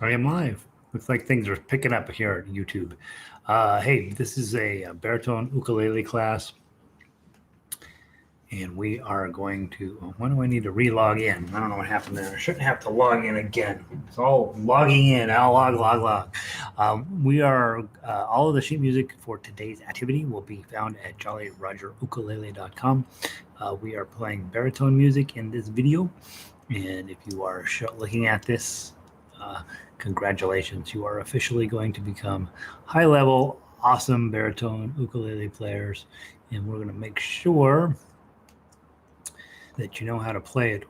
I am live. Looks like things are picking up here at YouTube. Hey, this is a baritone ukulele class, and we are going to. When do I need to re-log in? I don't know what happened there. I shouldn't have to log in again. It's all logging in. I'll log. We are all of the sheet music for today's activity will be found at jollyrogerukulele.com. We are playing baritone music in this video, and if you are looking at this, uh, congratulations, you are officially going to become high level, awesome baritone ukulele players. And we're going to make sure that you know how to play it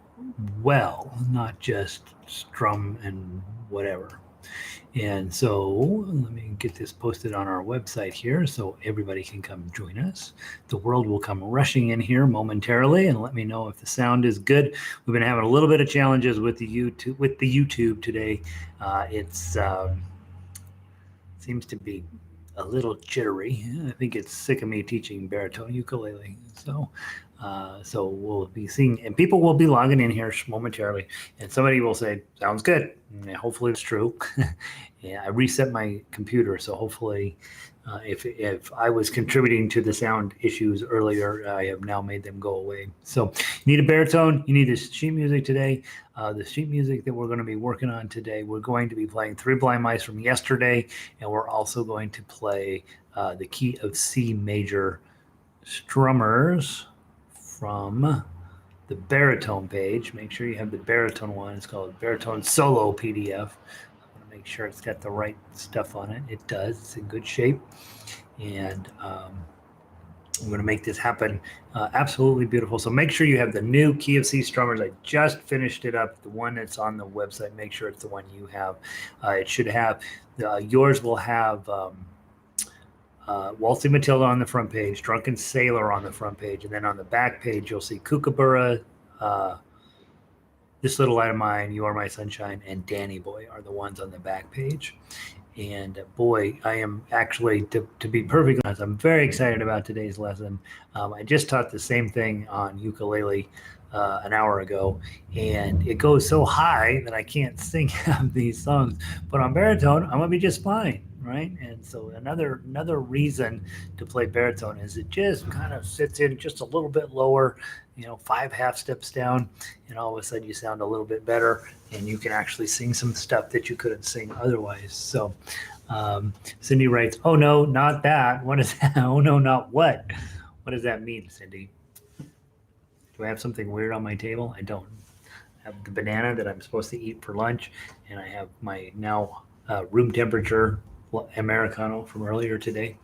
well, not just strum and whatever. And so let me get this posted on our website here so everybody can come join us. The world will come rushing in here momentarily and let me know if the sound is good. We've been having a little bit of challenges with the YouTube today. It's seems to be a little jittery. I think it's sick of me teaching baritone ukulele. So we'll be seeing, and people will be logging in here momentarily, and somebody will say, "Sounds good." And hopefully, it's true. Yeah, I reset my computer, so hopefully, if I was contributing to the sound issues earlier, I have now made them go away. So, you need a baritone. You need this sheet music today. The sheet music that we're going to be working on today, we're going to be playing Three Blind Mice from yesterday, and we're also going to play the key of C major, Strummers from the baritone page. Make sure you have the baritone one. It's called Baritone Solo PDF. I want to make sure it's got the right stuff on it. It does. It's in good shape. And I'm going to make this happen absolutely beautiful. So make sure you have the new Key of C Strummers. I just finished it up. The one that's on the website, make sure it's the one you have. It should have, yours will have Waltzing Matilda on the front page, Drunken Sailor on the front page, and then on the back page you'll see Kookaburra, This Little Light of Mine, You Are My Sunshine, and Danny Boy are the ones on the back page. And boy, I am actually, to be perfectly honest, I'm very excited about today's lesson. I just taught the same thing on ukulele an hour ago, and it goes so high that I can't sing half these songs. But on baritone, I'm gonna be just fine, right? And so another reason to play baritone is it just kind of sits in just a little bit lower, 5 steps down, and all of a sudden you sound a little bit better, and you can actually sing some stuff that you couldn't sing otherwise. So Cindy writes, "Oh no, not that. What is that? Oh no, not what? What does that mean, Cindy? Do I have something weird on my table? I don't. I have the banana that I'm supposed to eat for lunch, and I have my now room temperature Americano from earlier today.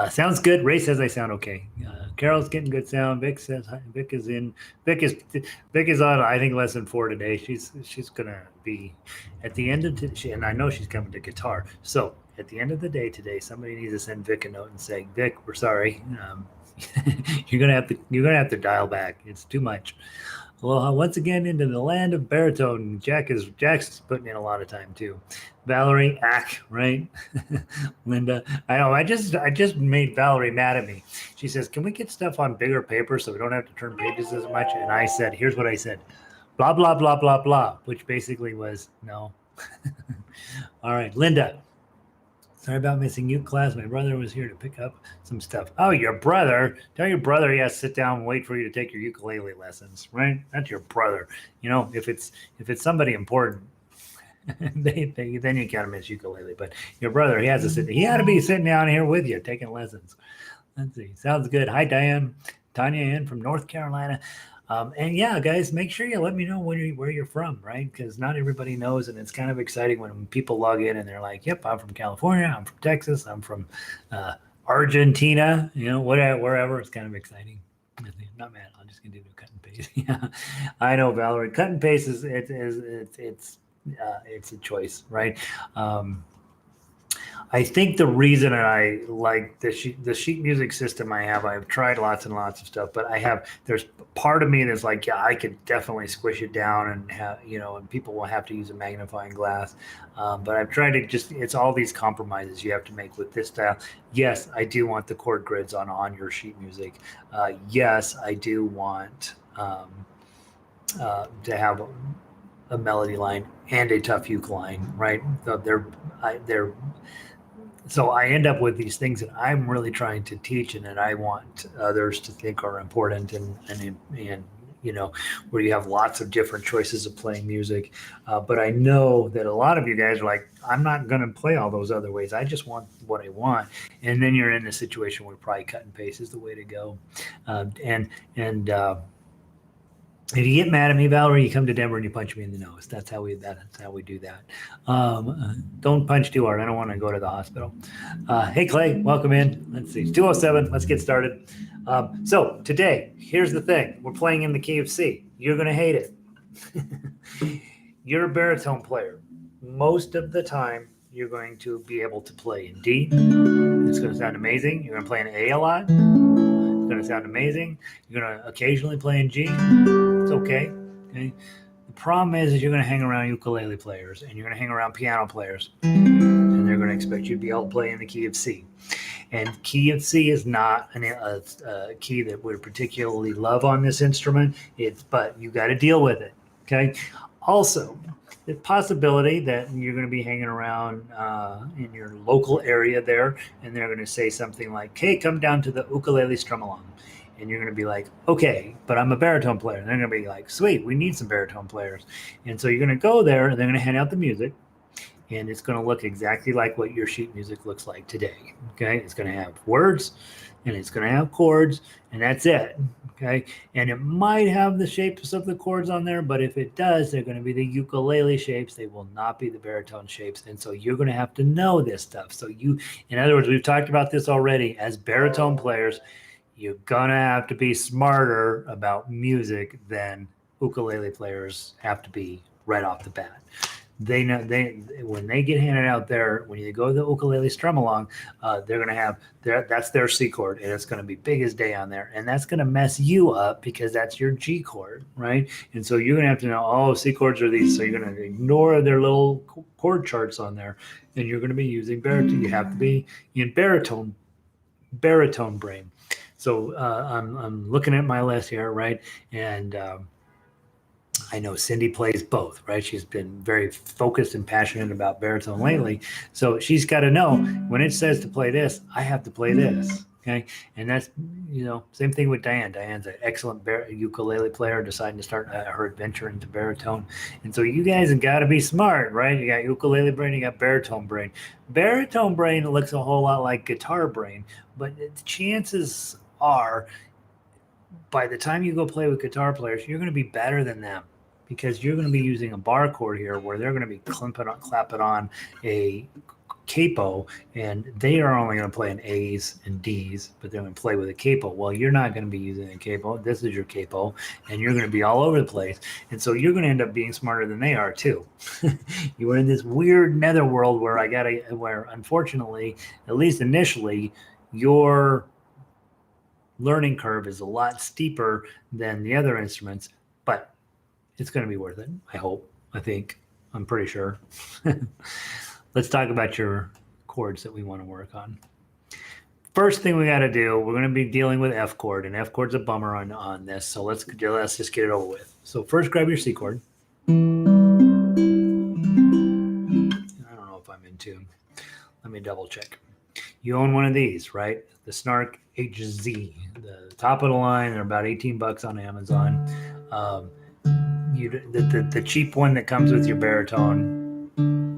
Sounds good. Ray says I sound okay. Carol's getting good sound. Vic says Vic is in. Vic is on. I think lesson 4 today. She's gonna be at the end of and I know she's coming to guitar. So at the end of the day today, somebody needs to send Vic a note and say, Vic, we're sorry. You're gonna have to dial back. It's too much. Well, once again into the land of baritone. Jack's putting in a lot of time too. Valerie, right? Linda, I know. I just made Valerie mad at me. She says, "Can we get stuff on bigger paper so we don't have to turn pages as much?" And I said, "Here's what I said: blah blah blah blah blah," which basically was no. All right, Linda. Sorry about missing you class. My brother was here to pick up some stuff. Oh, your brother? Tell your brother he has to sit down and wait for you to take your ukulele lessons, right? That's your brother. If it's somebody important, then you can't miss ukulele. But your brother, he has to sit. He ought to be sitting down here with you taking lessons. Let's see. Sounds good. Hi, Diane. Tanya in from North Carolina. And yeah, guys, make sure you let me know where you're from, right? Because not everybody knows, and it's kind of exciting when people log in and they're like, "Yep, I'm from California. I'm from Texas. I'm from Argentina. Wherever." It's kind of exciting. I'm not mad. I'm just gonna do cut and paste. Yeah, I know, Valerie. Cut and paste is it's a choice, right? I think the reason I like the sheet music system I've tried lots and lots of stuff, but there's part of me that's like, yeah, I could definitely squish it down and and people will have to use a magnifying glass. But I've tried to it's all these compromises you have to make with this style. Yes, I do want the chord grids on your sheet music. Yes, I do want to have a melody line and a tough uke line, right? So they're so I end up with these things that I'm really trying to teach and that I want others to think are important and you know, where you have lots of different choices of playing music. But I know that a lot of you guys are like, I'm not going to play all those other ways. I just want what I want. And then you're in a situation where probably cut and paste is the way to go. And if you get mad at me, Valerie, you come to Denver and you punch me in the nose. That's how we do that. Don't punch too hard. I don't want to go to the hospital. Hey, Clay, welcome in. Let's see, it's 2:07. Let's get started. So today, here's the thing. We're playing in the key of C. You're going to hate it. You're a baritone player. Most of the time, you're going to be able to play in D. It's going to sound amazing. You're going to play in A a lot. It's going to sound amazing. You're going to occasionally play in G. It's okay. The problem is you're going to hang around ukulele players and you're going to hang around piano players, and they're going to expect you to be able to play in the key of C. And key of C is not a key that we particularly love on this instrument. But you got to deal with it. Okay. Also, the possibility that you're going to be hanging around in your local area there, and they're going to say something like, "Hey, come down to the ukulele strum along." And you're going to be like, okay, but I'm a baritone player. And they're going to be like, sweet, we need some baritone players. And so you're going to go there and they're going to hand out the music. And it's going to look exactly like what your sheet music looks like today. Okay. It's going to have words and it's going to have chords, and that's it. Okay. And it might have the shapes of the chords on there, but if it does, they're going to be the ukulele shapes. They will not be the baritone shapes. And so you're going to have to know this stuff. So in other words, we've talked about this already. As baritone players, you're gonna have to be smarter about music than ukulele players have to be right off the bat. They know when they get handed out there, when you go to the ukulele strum along, they're gonna have that's their C chord, and it's gonna be big as day on there, and that's gonna mess you up because that's your G chord, right? And so you're gonna have to know, oh, C chords are these, so you're gonna ignore their little chord charts on there, and you're gonna be using baritone. You have to be in baritone brain. So I'm looking at my list here, right? And I know Cindy plays both, right? She's been very focused and passionate about baritone lately. So she's got to know when it says to play this, I have to play this. Okay. And that's, same thing with Diane. Diane's an excellent ukulele player, deciding to start her adventure into baritone. And so you guys have got to be smart, right? You got ukulele brain, you got baritone brain. Baritone brain looks a whole lot like guitar brain, but the chances are by the time you go play with guitar players, you're going to be better than them because you're going to be using a bar chord here where they're going to be clapping on a capo, and they are only going to play in A's and D's, but they're going to play with a capo. Well, you're not going to be using a capo. This is your capo, and you're going to be all over the place. And so you're going to end up being smarter than they are too. You are in this weird netherworld where unfortunately, at least initially, your learning curve is a lot steeper than the other instruments, but it's going to be worth it. I'm pretty sure. Let's talk about your chords that we want to work on. First thing we got to do, we're going to be dealing with F chord, and F chord's a bummer on this. So let's just get it over with. So first grab your C chord. I don't know if I'm in tune. Let me double check. You own one of these, right? The Snark HZ, the top of the line. They're about $18 on Amazon. The cheap one that comes with your baritone,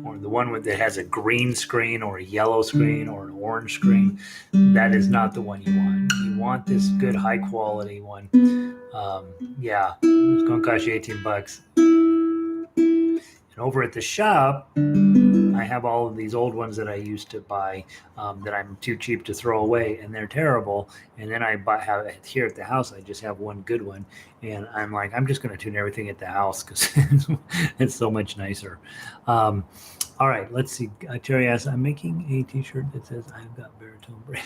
or the one that has a green screen or a yellow screen or an orange screen, that is not the one you want. You want this good high quality one. It's going to cost you $18. And over at the shop, I have all of these old ones that I used to buy that I'm too cheap to throw away, and they're terrible. And then have here at the house, I just have one good one. And I'm like, I'm just going to tune everything at the house because it's so much nicer. All right, let's see. Terry asks, I'm making a t-shirt that says I've got baritone brain.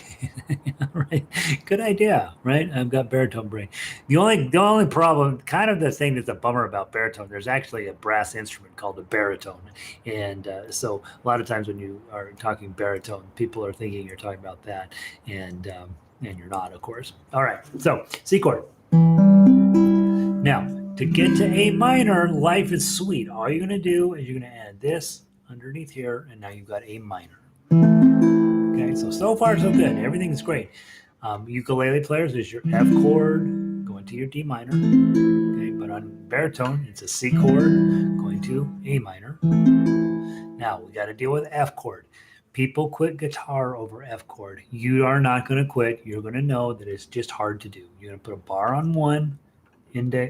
Right. Good idea, right? I've got baritone brain. The only problem, kind of the thing that's a bummer about baritone, there's actually a brass instrument called a baritone. And so a lot of times when you are talking baritone, people are thinking you're talking about that. And you're not, of course. All right, so C chord. Now, to get to A minor, life is sweet. All you're going to do is you're going to add this underneath here, and now you've got A minor. Okay, so far so good. Everything's great. Ukulele players is your F chord going to your D minor. Okay, but on baritone, it's a C chord going to A minor. Now we got to deal with F chord. People quit guitar over F chord. You are not going to quit. You're going to know that it's just hard to do. You're going to put a bar on one,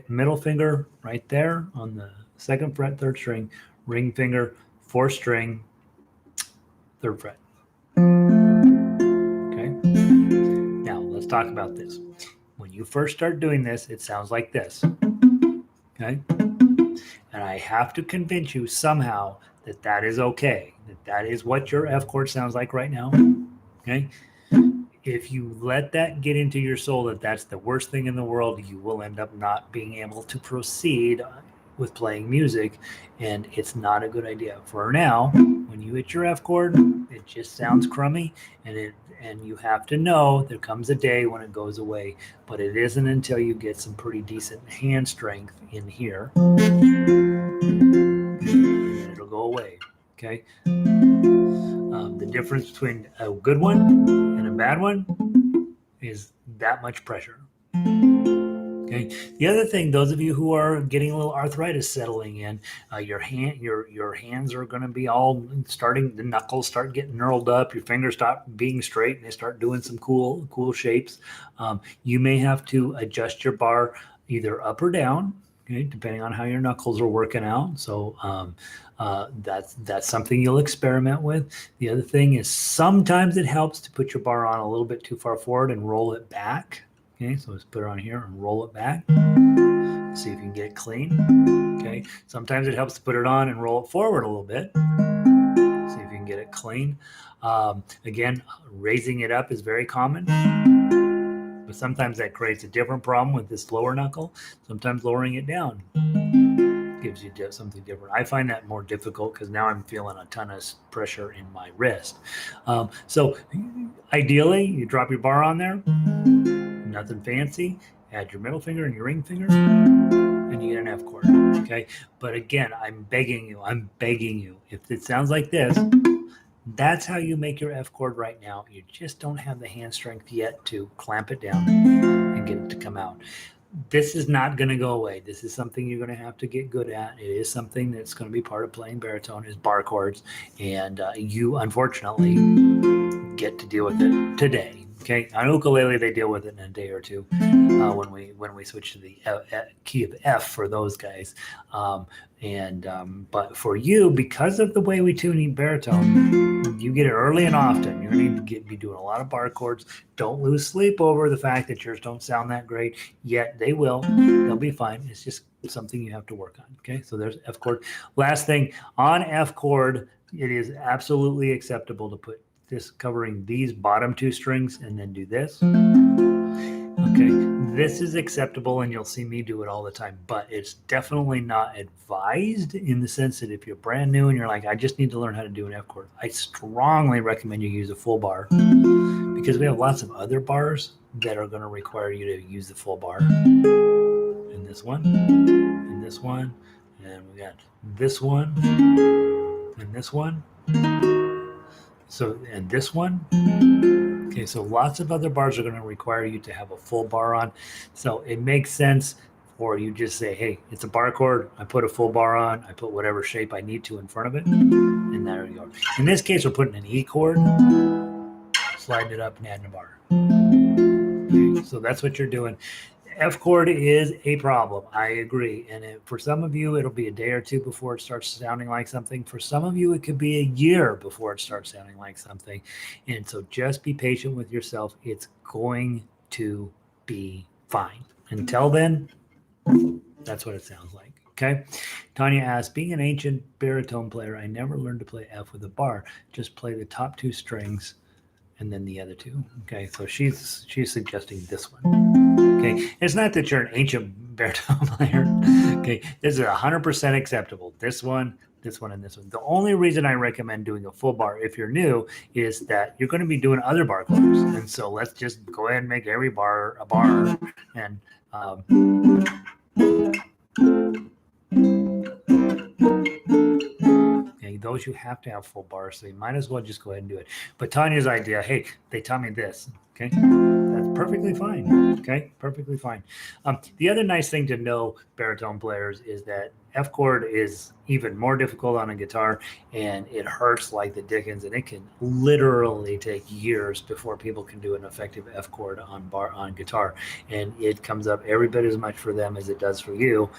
middle finger right there on the second fret, third string, ring finger, fourth string, third fret. Okay. Now let's talk about this. When you first start doing this, it sounds like this. Okay. And I have to convince you somehow that that is okay, that that is what your F chord sounds like right now. Okay. If you let that get into your soul that that's the worst thing in the world, you will end up not being able to proceed with playing music, and it's not a good idea. For now, when you hit your F chord, it just sounds crummy, and you have to know there comes a day when it goes away, but it isn't until you get some pretty decent hand strength in here, and it'll go away. Okay. The difference between a good one and a bad one is that much pressure. Okay. The other thing, those of you who are getting a little arthritis settling in, your hands are going to be all starting. The knuckles start getting knurled up. Your fingers stop being straight, and they start doing some cool shapes. You may have to adjust your bar either up or down. Okay, depending on how your knuckles are working out. So that's something you'll experiment with. The other thing is sometimes it helps to put your bar on a little bit too far forward and roll it back. Okay, so let's put it on here and roll it back. See if you can get it clean. Okay, sometimes it helps to put it on and roll it forward a little bit. See if you can get it clean. Again, raising it up is very common. But sometimes that creates a different problem with this lower knuckle. Sometimes lowering it down gives you something different. I find that more difficult because now I'm feeling a ton of pressure in my wrist. So ideally, you drop your bar on there, nothing fancy, add your middle finger and your ring finger, and you get an F chord, okay? But again, I'm begging you, if it sounds like this, that's how you make your F chord right now. You just don't have the hand strength yet to clamp it down and get it to come out. This is not going to go away. This is something you're going to have to get good at. It is something that's going to be part of playing baritone is bar chords, and you unfortunately get to deal with it today. Okay, on ukulele they deal with it in a day or two when we switch to the key of F for those guys. But for you, because of the way we tune baritone, you get it early and often. You're going to be doing a lot of bar chords. Don't lose sleep over the fact that yours don't sound that great yet. They will. They'll be fine. It's just something you have to work on. Okay, so there's F chord. Last thing on F chord, it is absolutely acceptable to put this covering these bottom two strings and then do this. Okay, this is acceptable and you'll see me do it all the time, but it's definitely not advised in the sense that if you're brand new and you're like, I just need to learn how to do an F chord, I strongly recommend you use a full bar because we have lots of other bars that are going to require you to use the full bar. In this one, and this one, and we got this one, and this one. So, and this one. Okay, so lots of other bars are going to require you to have a full bar on. So it makes sense for you just say, hey, it's a bar chord. I put a full bar on. I put whatever shape I need to in front of it. And there we go. In this case, we're putting an E chord, sliding it up and adding a bar. Okay, so that's what you're doing. F chord is a problem. I agree. And for some of you, it'll be a day or two before it starts sounding like something. For some of you, it could be a year before it starts sounding like something. And so just be patient with yourself. It's going to be fine. Until then, that's what it sounds like. Okay. Tanya asks, being an ancient baritone player, I never learned to play F with a bar. Just play the top two strings and then the other two. Okay. So she's suggesting this one. Okay, it's not that you're an ancient baritone player. Okay, this is 100% acceptable. This one, and this one. The only reason I recommend doing a full bar if you're new is that you're going to be doing other bar chords, and so let's just go ahead and make every bar a bar. And those you have to have full bars, so you might as well just go ahead and do it. But Tanya's idea, hey, they taught me this, okay? That's perfectly fine, okay? Perfectly fine. The other nice thing to know, baritone players, is that F chord is even more difficult on a guitar, and it hurts like the dickens, and it can literally take years before people can do an effective F chord on guitar, and it comes up every bit as much for them as it does for you.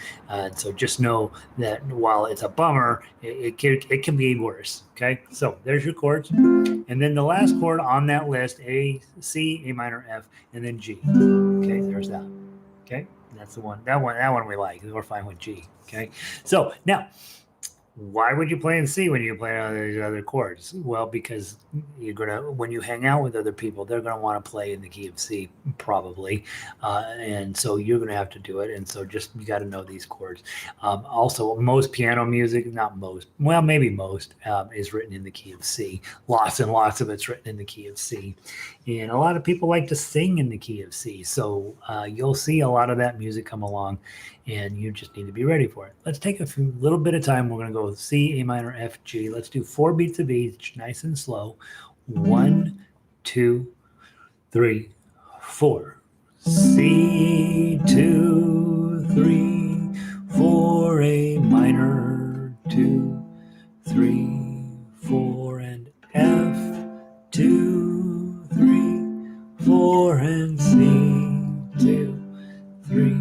So just know that while it's a bummer, it can be worse. Okay, so there's your chords, and then the last chord on that list: A, C, A minor, F, and then G. Okay, there's that. Okay, that's the one. That one we like. We're fine with G. Okay, so now, why would you play in C when you play on these other chords? Well, because when you hang out with other people, they're gonna want to play in the key of C probably, and so you're gonna have to do it. And so you got to know these chords. Also, most piano music, not most, well, maybe most, is written in the key of C. Lots and lots of it's written in the key of C, and a lot of people like to sing in the key of C. So you'll see a lot of that music come along, and you just need to be ready for it. Let's take a little bit of time. We're going to go C, A minor, F, G. Let's do 4 beats of each, nice and slow. 1, 2, 3, 4. C, 2, 3, 4, A minor, 2, 3, 4, and F, 2, 3, 4, and C, 2, 3,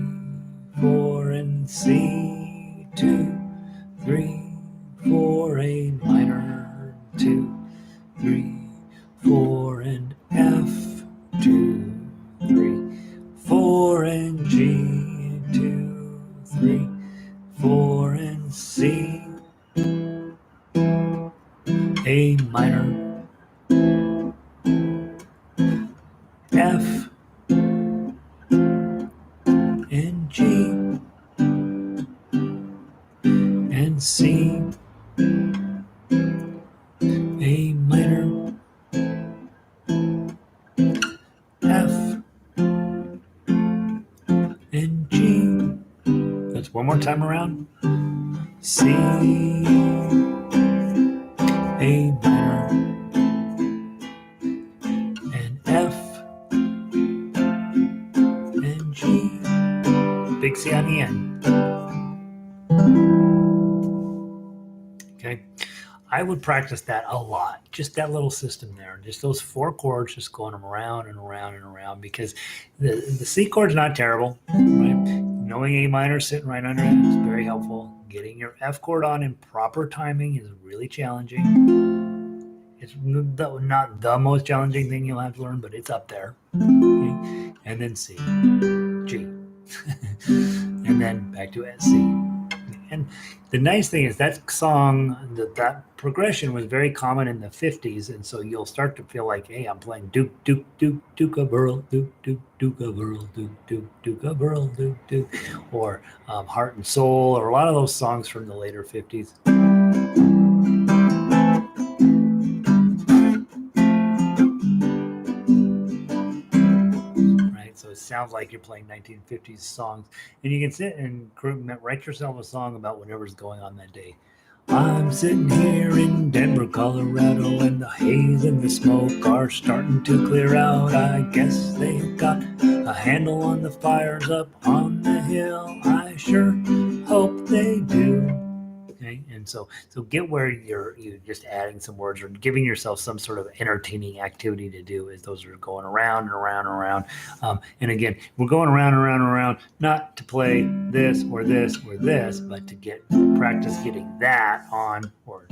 4, and C, 2, 3, 4, A minor, 2, 3, 4, and F, 2, 3, 4, and G, 2, 3, 4, and C, A minor, F, and G, and C, A minor, F, and G. That's one more time around. C, A minor, and F, and G. Big C on the end. Okay, I would practice that a lot, just that little system there, just those 4 chords, just going them around and around and around, because the C chord's not terrible, right? Knowing A minor sitting right under it is very helpful. Getting your F chord on in proper timing is really challenging. It's not the most challenging thing you'll have to learn, but it's up there. Okay? And then C, G, and then back to C. And the nice thing is that song, that progression was very common in the 50s, and so you'll start to feel like, hey, I'm playing Duke, Duke, Duke, Duke of Earl, Duke, Duke, Duke of Earl, Duke, Duke, Duke of Earl, Duke, Duke, or Heart and Soul, or a lot of those songs from the later 50s. So it sounds like you're playing 1950s songs, and you can sit and write yourself a song about whatever's going on that day. I'm sitting here in Denver, Colorado, and the haze and the smoke are starting to clear out. I guess they've got a handle on the fires up on the hill. I sure hope they do. Okay, and so get where you're just adding some words or giving yourself some sort of entertaining activity to do as those are going around and around and around. And again, we're going around and around and around, not to play this or this or this, but to practice getting that on or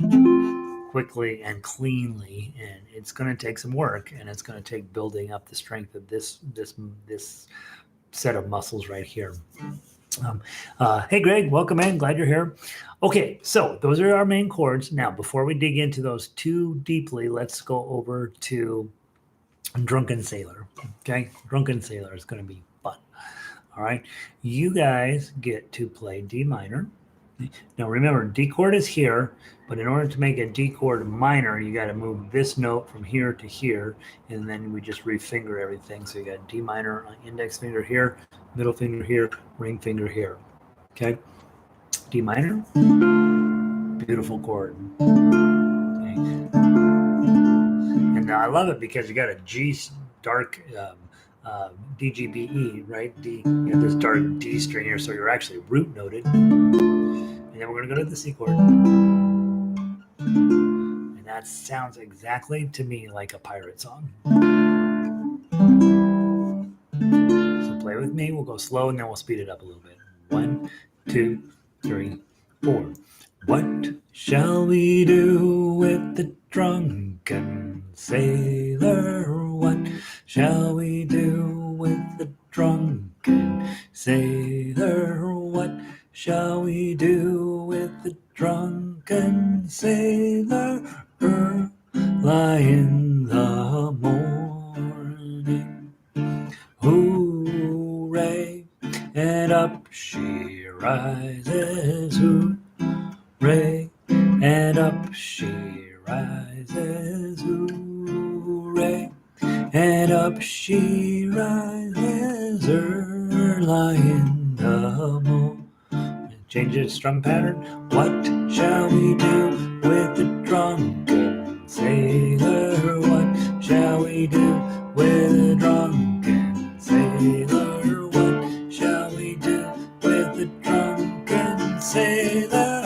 quickly and cleanly. And it's going to take some work, and it's going to take building up the strength of this set of muscles right here. Hey, Greg, welcome in. Glad you're here. Okay, so those are our main chords. Now, before we dig into those too deeply, let's go over to Drunken Sailor. Okay, Drunken Sailor is going to be fun. All right, you guys get to play D minor. Now, remember, D chord is here, but in order to make a D chord minor, you got to move this note from here to here, and then we just refinger everything. So you got D minor, index finger here, middle finger here, ring finger here. Okay, D minor, beautiful chord. Okay. And I love it because you got a G dark D, G, B, E, right? D, you have this dark D string here, so you're actually root noted. And then we're going to go to the C chord. And that sounds exactly to me like a pirate song. So play with me. We'll go slow and then we'll speed it up a little bit. 1, 2, 3, 4. What shall we do with the drunken sailor? What shall we do with the drunken sailor? What shall we do with the drunken sailor? Lie in the morning. Hooray, and up she rises. Hooray, and up she rises. Hooray, and up she rises. Early in the morning. Change the strum pattern. What shall we do with the drunken sailor? What shall we do with the drunken sailor? What shall we do with the drunken sailor?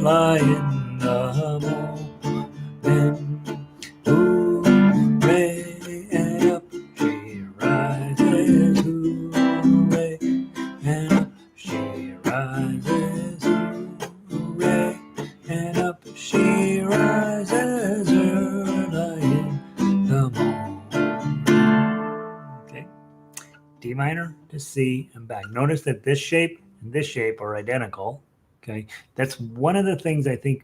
Lie in the morning. Hooray, and up she rises. Hooray, and up she rises. Hooray, and up she rises. Early in the morning. Okay. D minor to C and back. Notice that this shape and this shape are identical. Okay, that's one of the things I think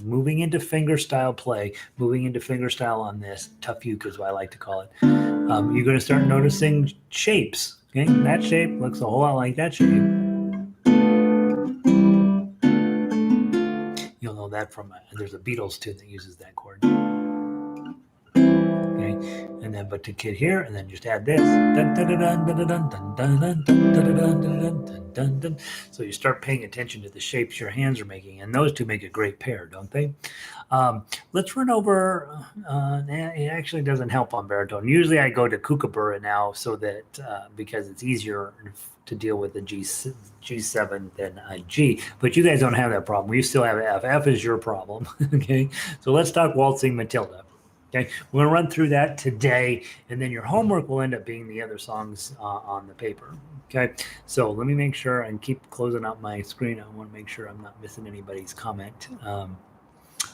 moving into fingerstyle play, moving into fingerstyle on this, tough uke is what I like to call it. You're going to start noticing shapes. Okay, that shape looks a whole lot like that shape. You'll know that from there's a Beatles tune that uses that chord. Okay, and then but to kid here, and then just add this. So you start paying attention to the shapes your hands are making, and those two make a great pair, don't they? Let's run over. It actually doesn't help on baritone. Usually I go to kookaburra now, so that because it's easier to deal with the G7 than a G. But you guys don't have that problem. You still have F. F is your problem. Okay, so let's talk Waltzing Matilda. Okay, we're going to run through that today, and then your homework will end up being the other songs on the paper. Okay, so let me make sure and keep closing out my screen. I want to make sure I'm not missing anybody's comment.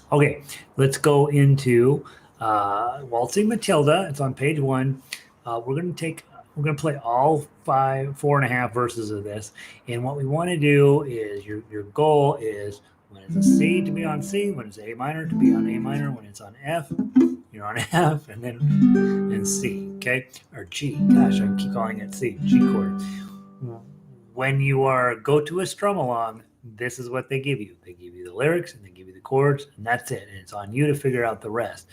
Okay, let's go into Waltzing Matilda. It's on page 1. We're going to play all 4.5 verses of this, and what we want to do is your goal is when it's a C to be on C, when it's A minor to be on A minor, when it's on F, you're on F, and then C, okay? Or G. Gosh, I keep calling it C, G chord. When you go to a strum along, this is what they give you. They give you the lyrics and they give you the chords, and that's it. And it's on you to figure out the rest.